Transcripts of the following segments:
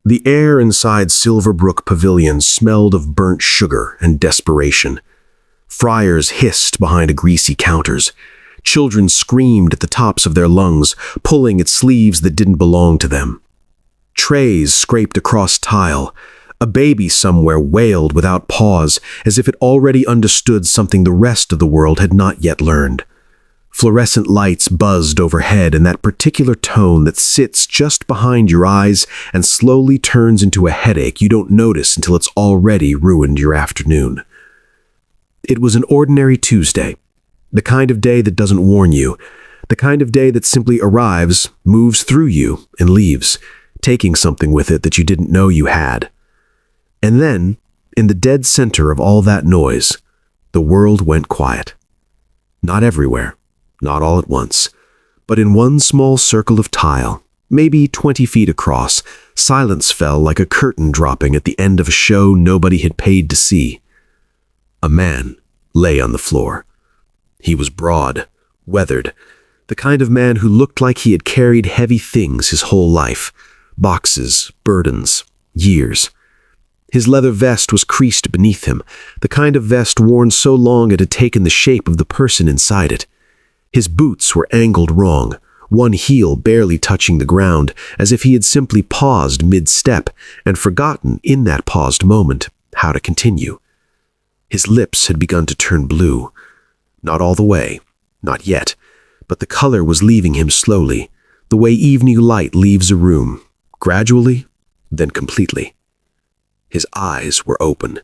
The air inside Silverbrook Pavilion smelled of burnt sugar and desperation. Friars hissed behind greasy counters. Children screamed at the tops of their lungs, pulling at sleeves that didn't belong to them. Trays scraped across tile. A baby somewhere wailed without pause, as if it already understood something the rest of the world had not yet learned. Fluorescent lights buzzed overhead in that particular tone that sits just behind your eyes and slowly turns into a headache you don't notice until it's already ruined your afternoon. It was an ordinary Tuesday, the kind of day that doesn't warn you, the kind of day that simply arrives, moves through you, and leaves, taking something with it that you didn't know you had. And then, in the dead center of all that noise, the world went quiet. Not everywhere. Not all at once, but in one small circle of tile, maybe 20 feet across, silence fell like a curtain dropping at the end of a show nobody had paid to see. A man lay on the floor. He was broad, weathered, the kind of man who looked like he had carried heavy things his whole life, boxes, burdens, years. His leather vest was creased beneath him, the kind of vest worn so long it had taken the shape of the person inside it. His boots were angled wrong, one heel barely touching the ground, as if he had simply paused mid-step and forgotten in that paused moment how to continue. His lips had begun to turn blue. Not all the way, not yet, but the color was leaving him slowly, the way evening light leaves a room, gradually, then completely. His eyes were open.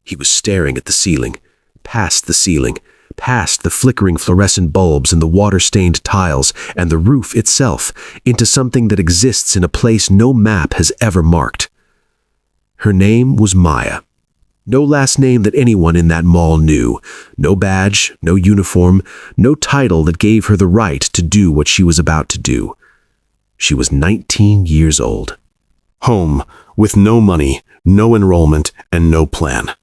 He was staring at the ceiling, past the ceiling, past the flickering fluorescent bulbs and the water-stained tiles and the roof itself, into something that exists in a place no map has ever marked. Her name was Maya. No last name that anyone in that mall knew. No badge, no uniform, no title that gave her the right to do what she was about to do. She was 19 years old. Home, with no money, no enrollment, and no plan.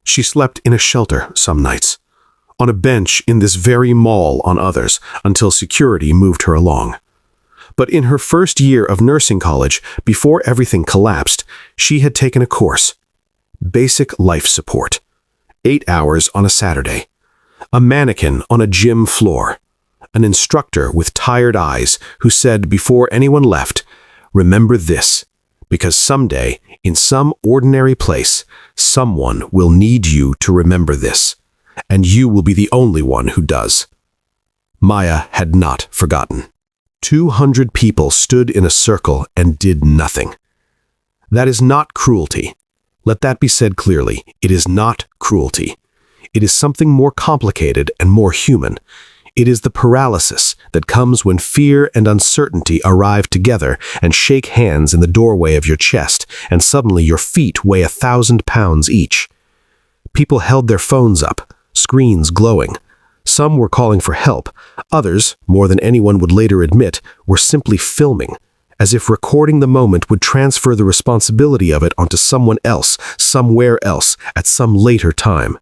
She slept in a shelter some nights, on a bench in this very mall on others, until security moved her along. But in her first year of nursing college, before everything collapsed, she had taken a course. Basic life support. 8 hours on a Saturday. A mannequin on a gym floor. An instructor with tired eyes who said before anyone left, "Remember this, because someday, in some ordinary place, someone will need you to remember this. And you will be the only one who does." Maya had not forgotten. 200 people stood in a circle and did nothing. That is not cruelty. Let that be said clearly. It is not cruelty. It is something more complicated and more human. It is the paralysis that comes when fear and uncertainty arrive together and shake hands in the doorway of your chest, and suddenly your feet weigh 1,000 pounds each. People held their phones up, screens glowing. Some were calling for help. Others, more than anyone would later admit, were simply filming, as if recording the moment would transfer the responsibility of it onto someone else, somewhere else, at some later time.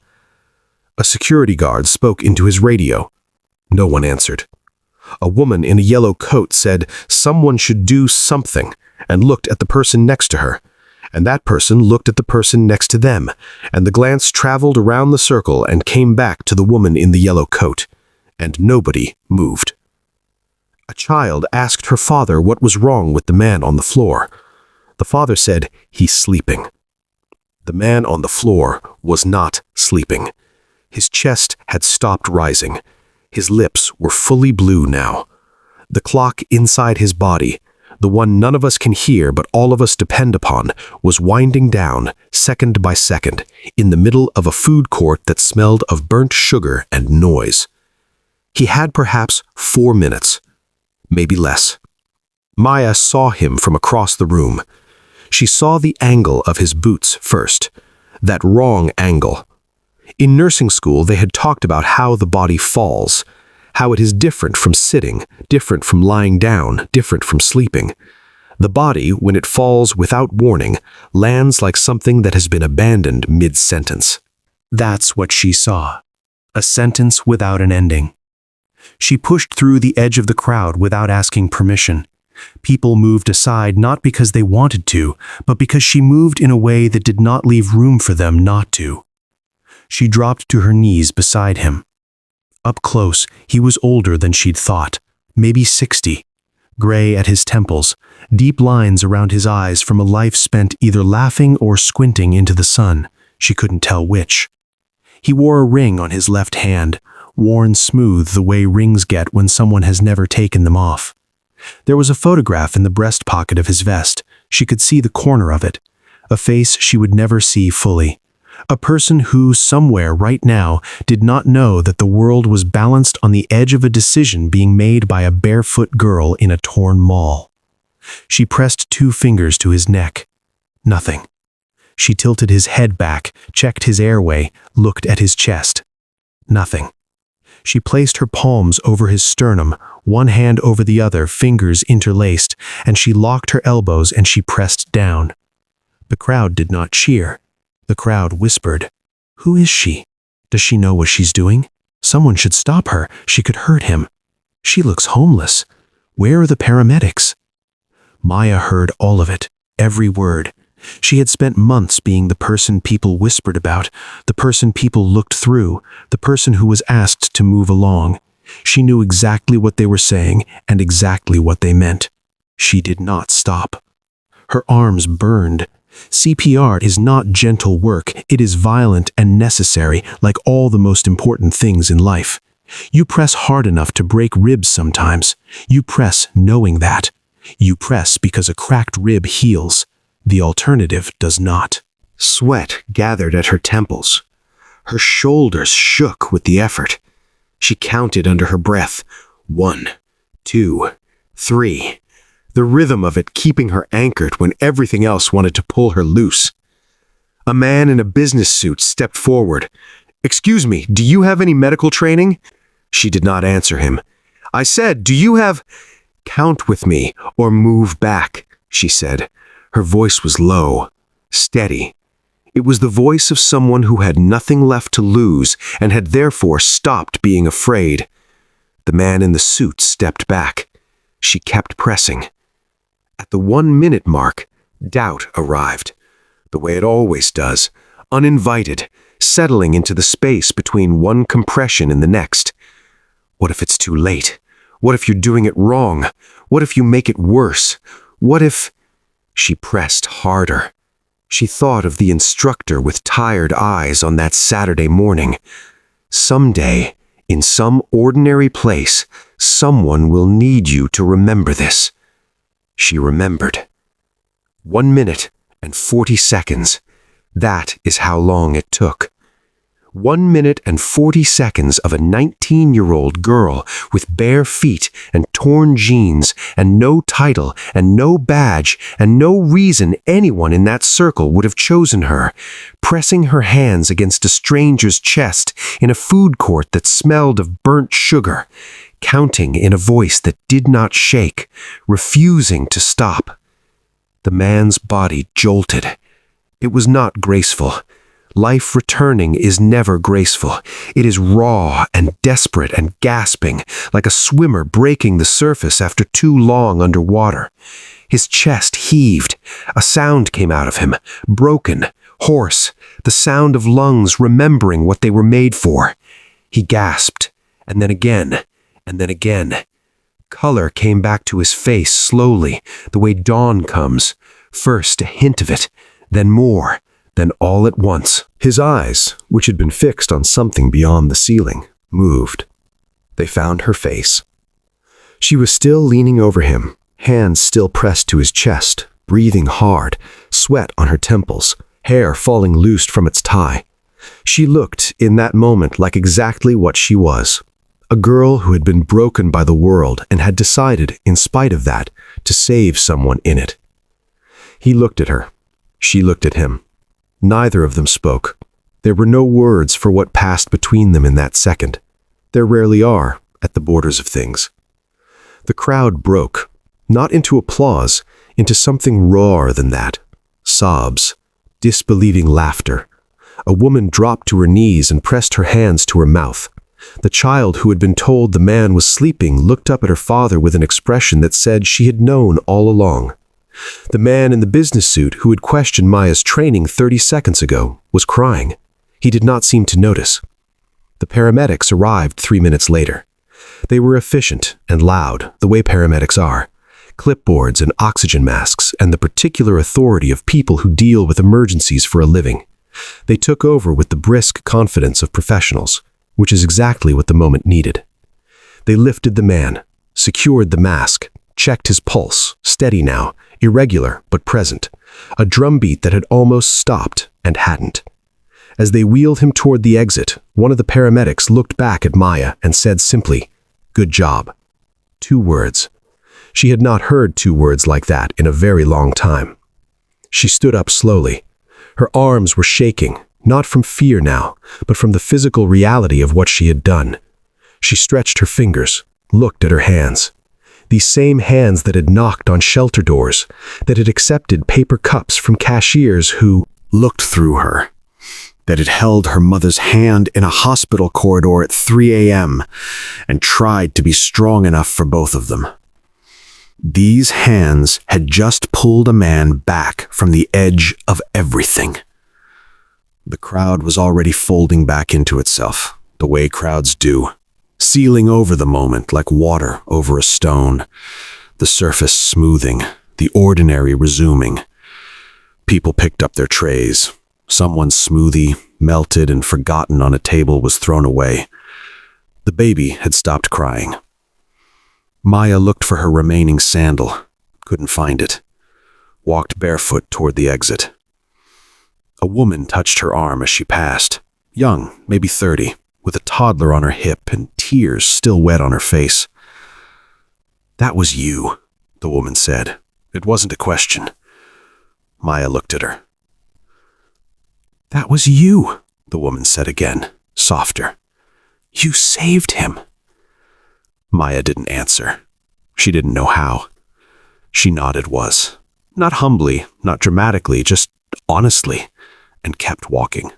A security guard spoke into his radio. No one answered. A woman in a yellow coat said someone should do something, and looked at the person next to her. And that person looked at the person next to them, and the glance traveled around the circle and came back to the woman in the yellow coat, and nobody moved. A child asked her father what was wrong with the man on the floor. The father said, "He's sleeping." The man on the floor was not sleeping. His chest had stopped rising. His lips were fully blue now. The clock inside his body, the one none of us can hear but all of us depend upon, was winding down, second by second, in the middle of a food court that smelled of burnt sugar and noise. He had perhaps 4 minutes, maybe less. Maya saw him from across the room. She saw the angle of his boots first, that wrong angle. In nursing school, they had talked about how the body falls, how it is different from sitting, different from lying down, different from sleeping. The body, when it falls without warning, lands like something that has been abandoned mid-sentence. That's what she saw. A sentence without an ending. She pushed through the edge of the crowd without asking permission. People moved aside not because they wanted to, but because she moved in a way that did not leave room for them not to. She dropped to her knees beside him. Up close, he was older than she'd thought, maybe 60. Gray at his temples, deep lines around his eyes from a life spent either laughing or squinting into the sun. She couldn't tell which. He wore a ring on his left hand, worn smooth the way rings get when someone has never taken them off. There was a photograph in the breast pocket of his vest. She could see the corner of it. A face she would never see fully. A person who, somewhere right now, did not know that the world was balanced on the edge of a decision being made by a barefoot girl in a torn mall. She pressed 2 fingers to his neck. Nothing. She tilted his head back, checked his airway, looked at his chest. Nothing. She placed her palms over his sternum, one hand over the other, fingers interlaced, and she locked her elbows and she pressed down. The crowd did not cheer. The crowd whispered, "Who is she? Does she know what she's doing? Someone should stop her. She could hurt him. She looks homeless. Where are the paramedics?" Maya heard all of it, every word. She had spent months being the person people whispered about, the person people looked through, the person who was asked to move along. She knew exactly what they were saying and exactly what they meant. She did not stop. Her arms burned. CPR is not gentle work. It is violent and necessary, like all the most important things in life. You press hard enough to break ribs sometimes. You press knowing that. You press because a cracked rib heals. The alternative does not. Sweat gathered at her temples. Her shoulders shook with the effort. She counted under her breath. 1, 2, 3. The rhythm of it keeping her anchored when everything else wanted to pull her loose. A man in a business suit stepped forward. "Excuse me, do you have any medical training?" She did not answer him. "I said, do you have—" "Count with me or move back," she said. Her voice was low, steady. It was the voice of someone who had nothing left to lose and had therefore stopped being afraid. The man in the suit stepped back. She kept pressing. At the 1-minute mark, doubt arrived, the way it always does, uninvited, settling into the space between one compression and the next. What if it's too late? What if you're doing it wrong? What if you make it worse? What if... She pressed harder. She thought of the instructor with tired eyes on that Saturday morning. Someday, in some ordinary place, someone will need you to remember this. She remembered. 1 minute and 40 seconds. That is how long it took. 1 minute and 40 seconds of a 19-year-old girl with bare feet and torn jeans and no title and no badge and no reason anyone in that circle would have chosen her, pressing her hands against a stranger's chest in a food court that smelled of burnt sugar, counting in a voice that did not shake, refusing to stop. The man's body jolted. It was not graceful. Life returning is never graceful. It is raw and desperate and gasping, like a swimmer breaking the surface after too long underwater. His chest heaved. A sound came out of him, broken, hoarse, the sound of lungs remembering what they were made for. He gasped, and then again, and then again. Color came back to his face slowly, the way dawn comes. First a hint of it, then more. Then all at once, his eyes, which had been fixed on something beyond the ceiling, moved. They found her face. She was still leaning over him, hands still pressed to his chest, breathing hard, sweat on her temples, hair falling loose from its tie. She looked, in that moment, like exactly what she was. A girl who had been broken by the world and had decided, in spite of that, to save someone in it. He looked at her. She looked at him. Neither of them spoke. There were no words for what passed between them in that second. There rarely are, at the borders of things. The crowd broke, not into applause, into something rawer than that. Sobs, disbelieving laughter. A woman dropped to her knees and pressed her hands to her mouth. The child who had been told the man was sleeping looked up at her father with an expression that said she had known all along. The man in the business suit who had questioned Maya's training 30 seconds ago was crying. He did not seem to notice. The paramedics arrived 3 minutes later. They were efficient and loud, the way paramedics are. Clipboards and oxygen masks and the particular authority of people who deal with emergencies for a living. They took over with the brisk confidence of professionals, which is exactly what the moment needed. They lifted the man, secured the mask, checked his pulse, steady now, irregular but present, a drumbeat that had almost stopped and hadn't. As they wheeled him toward the exit, one of the paramedics looked back at Maya and said simply, "Good job." 2 words. She had not heard 2 words like that in a very long time. She stood up slowly. Her arms were shaking, not from fear now, but from the physical reality of what she had done. She stretched her fingers, looked at her hands. These same hands that had knocked on shelter doors, that had accepted paper cups from cashiers who looked through her, that had held her mother's hand in a hospital corridor at 3 a.m. and tried to be strong enough for both of them. These hands had just pulled a man back from the edge of everything. The crowd was already folding back into itself, the way crowds do, sealing over the moment like water over a stone, the surface smoothing, the ordinary resuming. People picked up their trays. Someone's smoothie, melted and forgotten on a table, was thrown away. The baby had stopped crying. Maya looked for her remaining sandal, couldn't find it, walked barefoot toward the exit. A woman touched her arm as she passed, young, maybe 30, with a toddler on her hip and tears still wet on her face. "That was you," the woman said. It wasn't a question. Maya looked at her. "That was you," the woman said again, softer. "You saved him." Maya didn't answer. She didn't know how. She nodded was, not humbly, not dramatically, just honestly, and kept walking.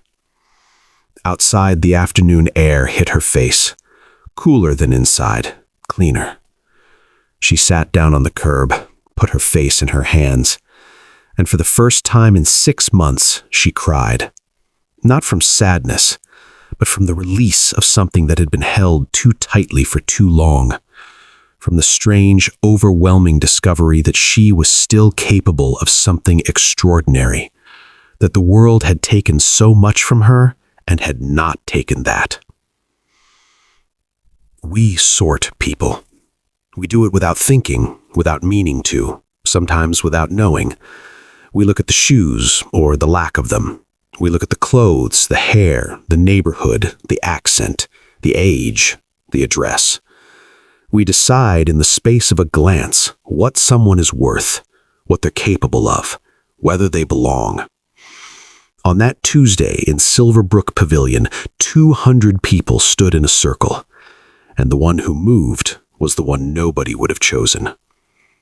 Outside, the afternoon air hit her face, cooler than inside, cleaner. She sat down on the curb, put her face in her hands, and for the first time in 6 months, she cried. Not from sadness, but from the release of something that had been held too tightly for too long. From the strange, overwhelming discovery that she was still capable of something extraordinary, that the world had taken so much from her and had not taken that. We sort people. We do it without thinking, without meaning to, sometimes without knowing. We look at the shoes, or the lack of them. We look at the clothes, the hair, the neighborhood, the accent, the age, the address. We decide in the space of a glance what someone is worth, what they're capable of, whether they belong. On that Tuesday in Silverbrook Pavilion, 200 people stood in a circle, and the one who moved was the one nobody would have chosen.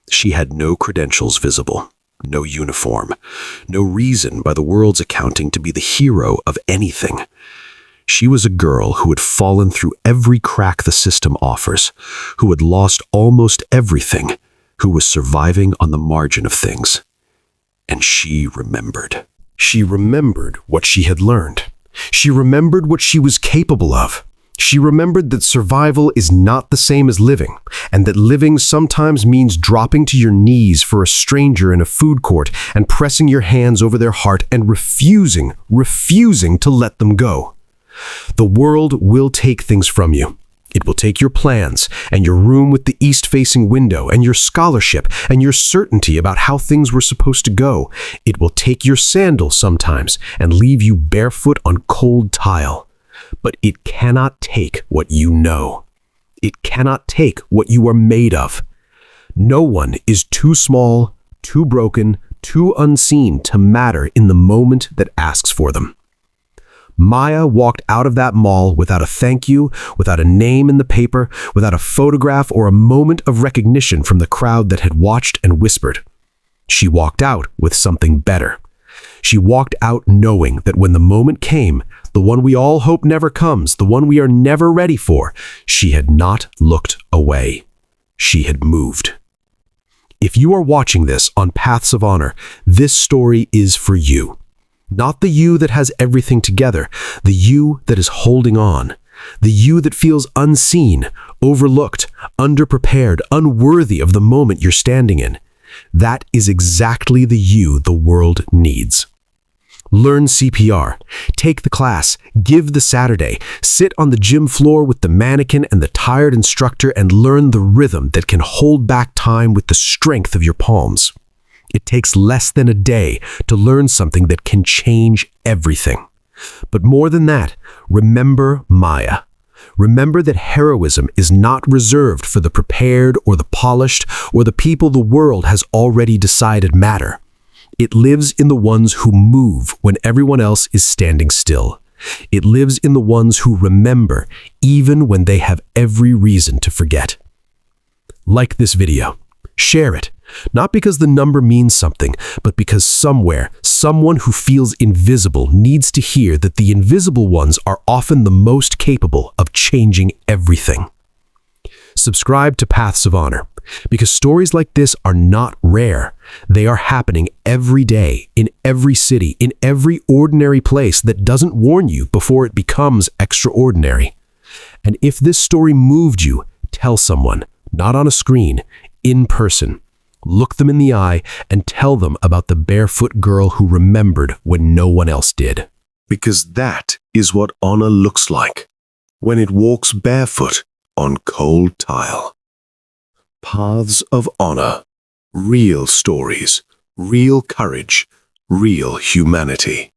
She had no credentials visible. No uniform, no reason by the world's accounting to be the hero of anything. She was a girl who had fallen through every crack the system offers, who had lost almost everything, who was surviving on the margin of things. And she remembered. She remembered what she had learned. She remembered what she was capable of. She remembered that survival is not the same as living, and that living sometimes means dropping to your knees for a stranger in a food court and pressing your hands over their heart and refusing to let them go. The world will take things from you. It will take your plans, and your room with the east-facing window, and your scholarship, and your certainty about how things were supposed to go. It will take your sandals sometimes and leave you barefoot on cold tile. But it cannot take what you know. It cannot take what you are made of. No one is too small, too broken, too unseen to matter in the moment that asks for them. Maya walked out of that mall without a thank you, without a name in the paper, without a photograph or a moment of recognition from the crowd that had watched and whispered. She walked out with something better, She walked out knowing that when the moment came, the one we all hope never comes, the one we are never ready for, she had not looked away. She had moved. If you are watching this on Paths of Honor, this story is for you. Not the you that has everything together, the you that is holding on. The you that feels unseen, overlooked, underprepared, unworthy of the moment you're standing in. That is exactly the you the world needs. Learn CPR, take the class, give the Saturday, sit on the gym floor with the mannequin and the tired instructor and learn the rhythm that can hold back time with the strength of your palms. It takes less than a day to learn something that can change everything. But more than that, remember Maya. Remember that heroism is not reserved for the prepared or the polished or the people the world has already decided matter. It lives in the ones who move when everyone else is standing still. It lives in the ones who remember even when they have every reason to forget. Like this video. Share it. Not because the number means something, but because somewhere, someone who feels invisible needs to hear that the invisible ones are often the most capable of changing everything. Subscribe to Paths of Honor, because stories like this are not rare. They are happening every day, in every city, in every ordinary place that doesn't warn you before it becomes extraordinary. And if this story moved you, tell someone, not on a screen, in person. Look them in the eye and tell them about the barefoot girl who remembered when no one else did. Because that is what honor looks like when it walks barefoot on cold tile. Paths of Honor. Real stories, real courage, real humanity.